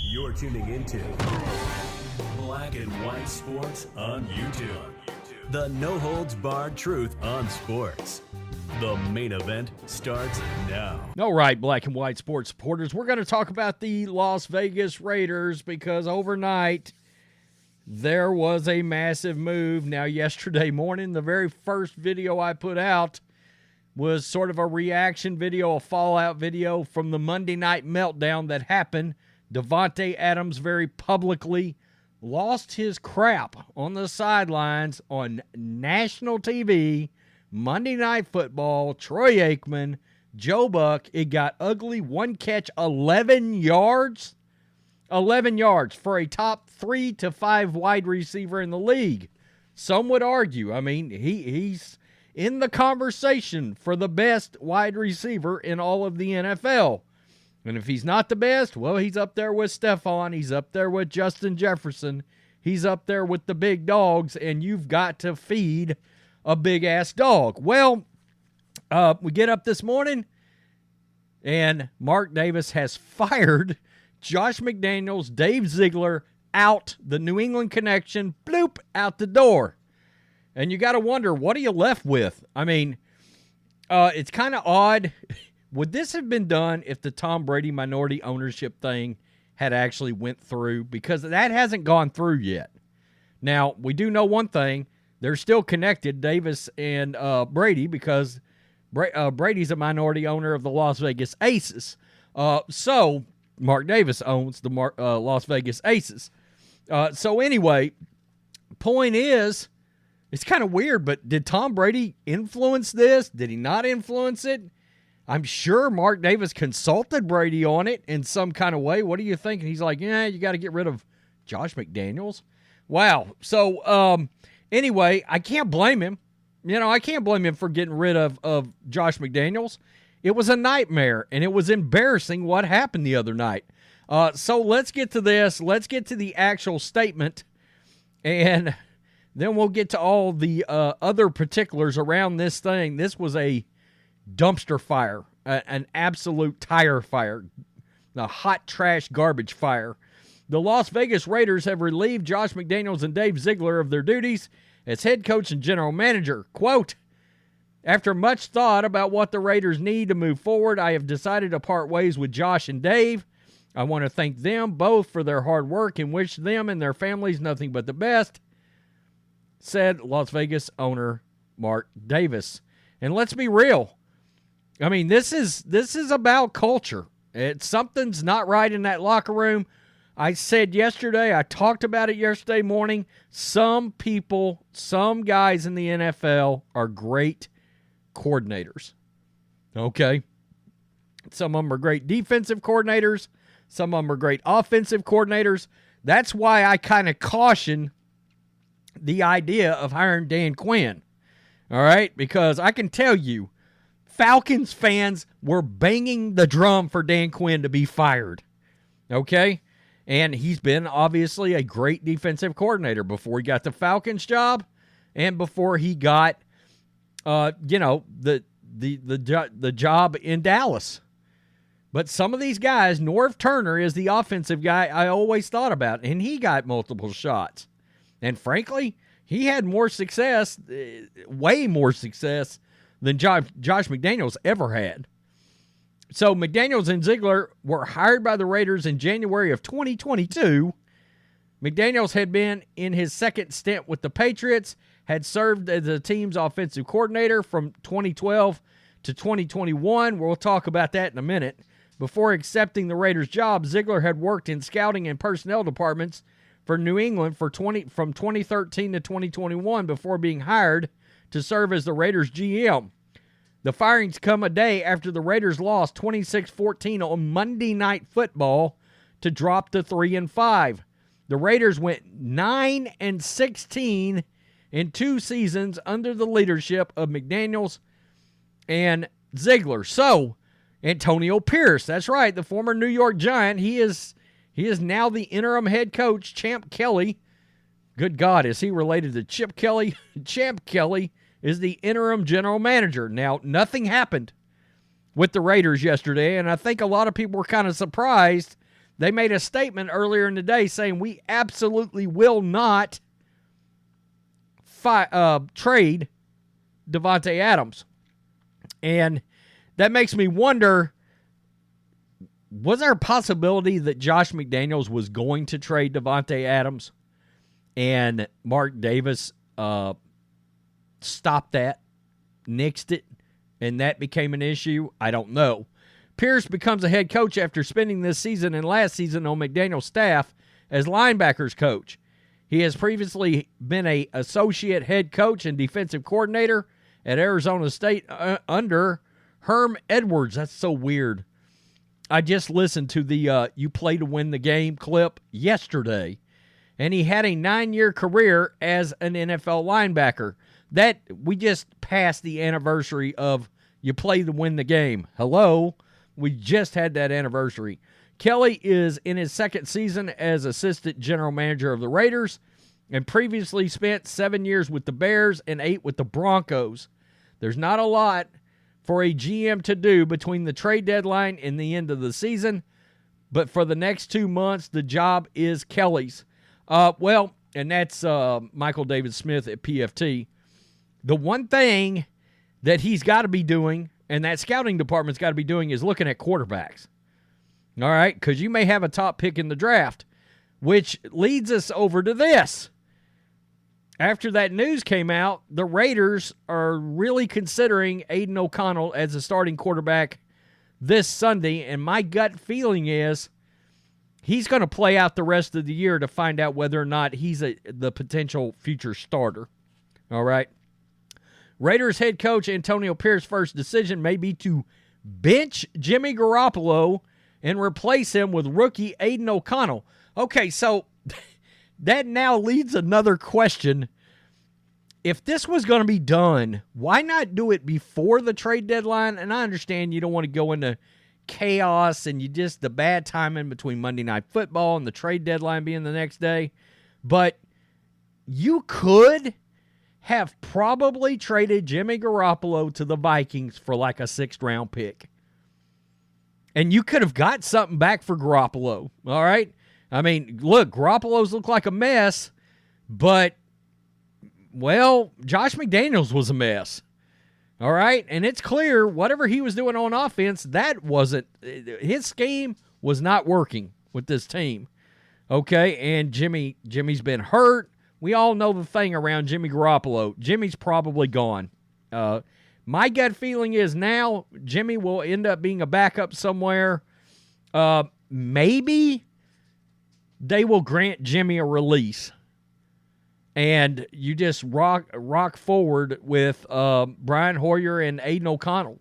You're tuning into Black and White Sports on YouTube. The no-holds-barred truth on sports. The main event starts now. All right, Black and White Sports supporters, we're going to talk about the Las Vegas Raiders because overnight there was a massive move. Now, yesterday morning, the very first video I put out was sort of a reaction video, a fallout video from the Monday night meltdown that happened. Davante Adams very publicly lost his crap on the sidelines on national TV, Monday Night Football, Troy Aikman, Joe Buck. It got ugly. One catch, 11 yards. 11 yards for a top 3 to 5 wide receiver in the league. Some would argue, I mean, he's in the conversation for the best wide receiver in all of the NFL. And if he's not the best, well, he's up there with Stephon. He's up there with Justin Jefferson. He's up there with the big dogs, and you've got to feed a big-ass dog. Well, we get up this morning, and Mark Davis has fired Josh McDaniels, Dave Ziegler, out the New England connection, bloop, out the door. And you got to wonder, what are you left with? I mean, it's kind of odd. Would this have been done if the Tom Brady minority ownership thing had actually went through? Because that hasn't gone through yet. Now, we do know one thing. They're still connected, Davis and Brady, because Brady's a minority owner of the Las Vegas Aces. So Mark Davis owns the Las Vegas Aces. So anyway, point is, it's kind of weird, but did Tom Brady influence this? Did he not influence it? I'm sure Mark Davis consulted Brady on it in some kind of way. What do you think? And he's like, yeah, you got to get rid of Josh McDaniels. Wow. So anyway, I can't blame him. You know, I can't blame him for getting rid of Josh McDaniels. It was a nightmare, and it was embarrassing what happened the other night. So let's get to this. Let's get to the actual statement, and then we'll get to all the other particulars around this thing. This was a dumpster fire, an absolute tire fire, a hot trash garbage fire. The Las Vegas Raiders have relieved Josh McDaniels and Dave Ziegler of their duties as head coach and general manager. Quote, after much thought about what the Raiders need to move forward, I have decided to part ways with Josh and Dave. I want to thank them both for their hard work and wish them and their families nothing but the best, said Las Vegas owner Mark Davis. And let's be real. I mean, this is about culture. Something's not right in that locker room. I said yesterday, I talked about it yesterday morning. Some people, some guys in the NFL are great coordinators. Okay? Some of them are great defensive coordinators. Some of them are great offensive coordinators. That's why I kind of caution the idea of hiring Dan Quinn. All right? Because I can tell you, Falcons fans were banging the drum for Dan Quinn to be fired. Okay? And he's been obviously a great defensive coordinator before he got the Falcons job and before he got the job in Dallas. But some of these guys, Norv Turner is the offensive guy I always thought about, and he got multiple shots. And frankly, he had more success, way more success than Josh McDaniels ever had. So McDaniels and Ziegler were hired by the Raiders in January of 2022. McDaniels had been in his second stint with the Patriots, had served as the team's offensive coordinator from 2012 to 2021. We'll talk about that in a minute. Before accepting the Raiders' job, Ziegler had worked in scouting and personnel departments for New England from 2013 to 2021 before being hired to serve as the Raiders GM. The firings come a day after the Raiders lost 26-14 on Monday Night Football to drop to 3-5. The Raiders went 9-16 in 2 seasons under the leadership of McDaniels and Ziegler. So, Antonio Pierce, that's right, the former New York Giant, he is now the interim head coach, Champ Kelly. Good God, is he related to Chip Kelly? Champ Kelly is the interim general manager. Now, nothing happened with the Raiders yesterday, and I think a lot of people were kind of surprised. They made a statement earlier in the day saying we absolutely will not trade Davante Adams. And that makes me wonder, was there a possibility that Josh McDaniels was going to trade Davante Adams and Mark Davis stopped that, nixed it, and that became an issue? I don't know. Pierce becomes a head coach after spending this season and last season on McDaniels' staff as linebackers coach. He has previously been an associate head coach and defensive coordinator at Arizona State under Herm Edwards. That's so weird. I just listened to the You Play to Win the Game clip yesterday, and he had a 9-year career as an NFL linebacker. That we just passed the anniversary of You Play to Win the Game. Hello? We just had that anniversary. Kelly is in his second season as assistant general manager of the Raiders and previously spent 7 years with the Bears and 8 with the Broncos. There's not a lot for a GM to do between the trade deadline and the end of the season, but for the next 2 months, the job is Kelly's. And that's Michael David Smith at PFT. The one thing that he's got to be doing, and that scouting department's got to be doing, is looking at quarterbacks. All right, because you may have a top pick in the draft, which leads us over to this. After that news came out, the Raiders are really considering Aidan O'Connell as a starting quarterback this Sunday, and my gut feeling is he's going to play out the rest of the year to find out whether or not he's the potential future starter. All right. Raiders head coach Antonio Pierce's first decision may be to bench Jimmy Garoppolo and replace him with rookie Aidan O'Connell. Okay, so that now leads another question. If this was going to be done, why not do it before the trade deadline? And I understand you don't want to go into chaos and the bad timing between Monday Night Football and the trade deadline being the next day. But you could have probably traded Jimmy Garoppolo to the Vikings for like a 6th-round pick. And you could have got something back for Garoppolo, all right? I mean, look, Garoppolo's look like a mess, but, well, Josh McDaniels was a mess, all right? And it's clear whatever he was doing on offense, his scheme was not working with this team, okay? And Jimmy's been hurt. We all know the thing around Jimmy Garoppolo. Jimmy's probably gone. My gut feeling is now Jimmy will end up being a backup somewhere. Maybe they will grant Jimmy a release. And you just rock forward with Brian Hoyer and Aidan O'Connell.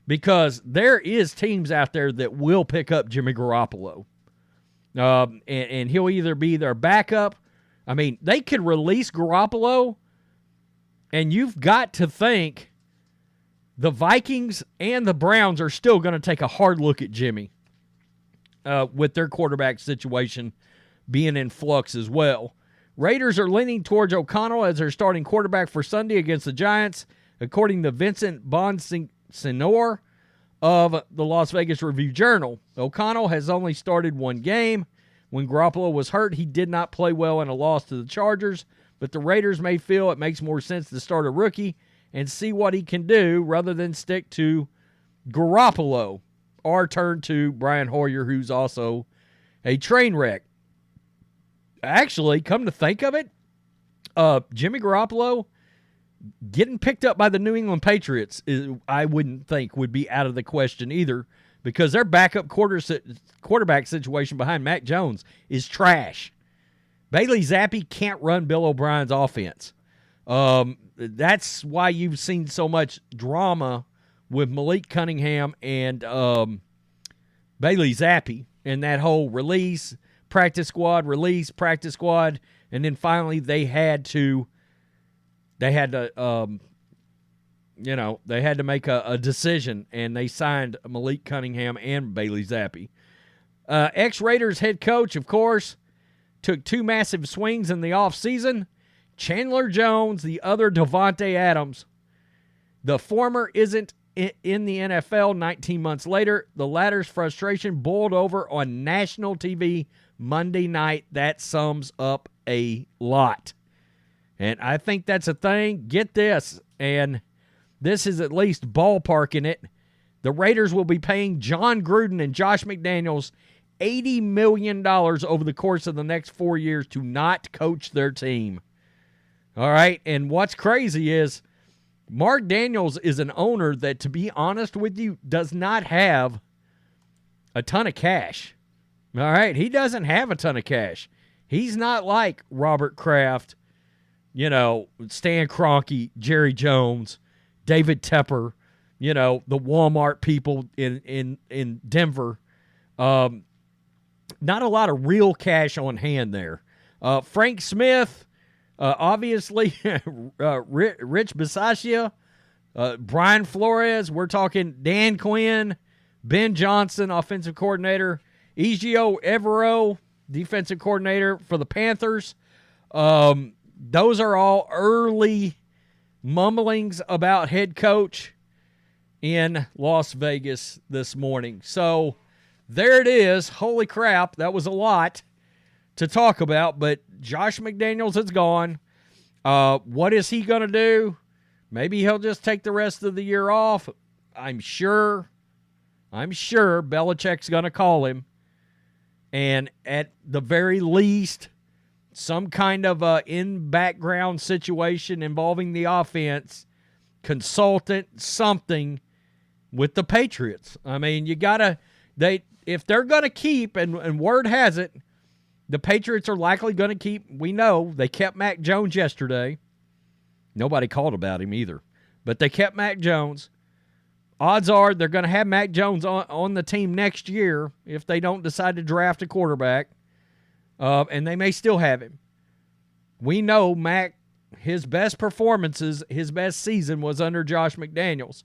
Because there is teams out there that will pick up Jimmy Garoppolo. And he'll either be their backup. I mean, they could release Garoppolo, and you've got to think the Vikings and the Browns are still going to take a hard look at Jimmy with their quarterback situation being in flux as well. Raiders are leaning towards O'Connell as their starting quarterback for Sunday against the Giants, according to Vincent Bonsignore of the Las Vegas Review-Journal. O'Connell has only started one game. When Garoppolo was hurt, he did not play well in a loss to the Chargers, but the Raiders may feel it makes more sense to start a rookie and see what he can do rather than stick to Garoppolo or turn to Brian Hoyer, who's also a train wreck. Actually, come to think of it, Jimmy Garoppolo getting picked up by the New England Patriots, I wouldn't think would be out of the question either, because their backup quarterback situation behind Mac Jones is trash. Bailey Zappi can't run Bill O'Brien's offense. That's why you've seen so much drama with Malik Cunningham and Bailey Zappi and that whole release, practice squad, release, practice squad, and then finally they had to make a decision, and they signed Malik Cunningham and Bailey Zappi. Ex-Raiders head coach, of course, took 2 massive swings in the offseason. Chandler Jones, the other Davante Adams. The former isn't in the NFL 19 months later, the latter's frustration boiled over on national TV Monday night. That sums up a lot. And I think that's a thing. Get this, and this is at least ballparking it. The Raiders will be paying John Gruden and Josh McDaniels $80 million over the course of the next 4 years to not coach their team. All right, and what's crazy is Mark Daniels is an owner that, to be honest with you, does not have a ton of cash. All right, he doesn't have a ton of cash. He's not like Robert Kraft, Stan Kroenke, Jerry Jones, David Tepper, the Walmart people in Denver. Not a lot of real cash on hand there. Frank Smith, obviously, Rich Bisaccia, Brian Flores. We're talking Dan Quinn, Ben Johnson, offensive coordinator, Egio Evero, defensive coordinator for the Panthers. Those are all early mumblings about head coach in Las Vegas this morning. So there it is. Holy crap, that was a lot to talk about, but Josh McDaniels is gone. What is he going to do? Maybe he'll just take the rest of the year off. I'm sure Belichick's going to call him. And at the very least, some kind of in-background situation involving the offense, consultant, something with the Patriots. I mean, if they're going to keep, and word has it, the Patriots are likely going to keep. We know they kept Mac Jones yesterday. Nobody called about him either. But they kept Mac Jones. Odds are they're going to have Mac Jones on the team next year if they don't decide to draft a quarterback. And they may still have him. We know Mac, his best performances, his best season was under Josh McDaniels.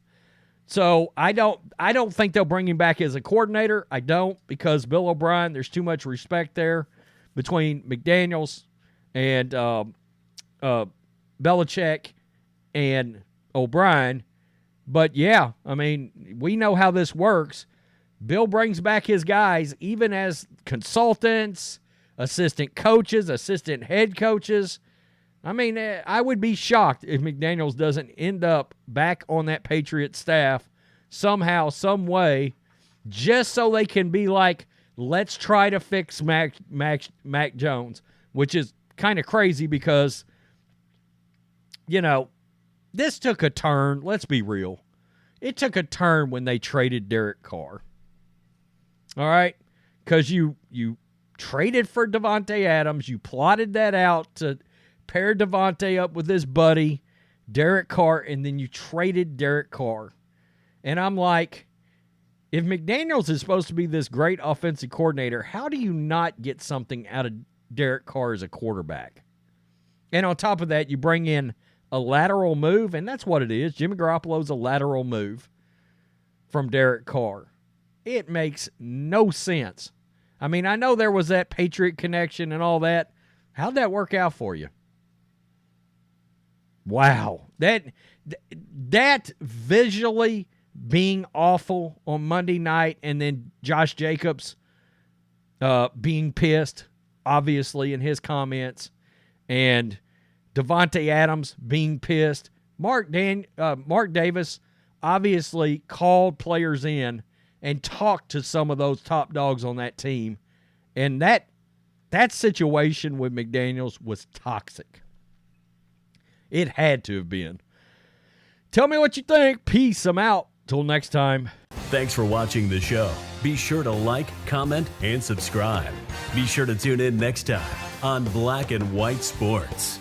So I don't think they'll bring him back as a coordinator. I don't, because Bill O'Brien, there's too much respect there between McDaniels and Belichick and O'Brien. But, yeah, I mean, we know how this works. Bill brings back his guys, even as consultants, assistant coaches, assistant head coaches. I mean, I would be shocked if McDaniels doesn't end up back on that Patriots staff somehow, some way, just so they can be like, let's try to fix Mac Jones, which is kind of crazy because, this took a turn. Let's be real. It took a turn when they traded Derek Carr. All right? Because you traded for Davante Adams. You plotted that out to pair Davante up with his buddy, Derek Carr, and then you traded Derek Carr. And I'm like, if McDaniels is supposed to be this great offensive coordinator, how do you not get something out of Derek Carr as a quarterback? And on top of that, you bring in a lateral move, and that's what it is. Jimmy Garoppolo's a lateral move from Derek Carr. It makes no sense. I mean, I know there was that Patriot connection and all that. How'd that work out for you? Wow. That visually being awful on Monday night, and then Josh Jacobs being pissed, obviously, in his comments, and Davante Adams being pissed. Mark Davis obviously called players in and talked to some of those top dogs on that team. And that situation with McDaniels was toxic. It had to have been. Tell me what you think. Peace. I'm out. Till next time. Thanks for watching the show. Be sure to like, comment, and subscribe. Be sure to tune in next time on Black and White Sports.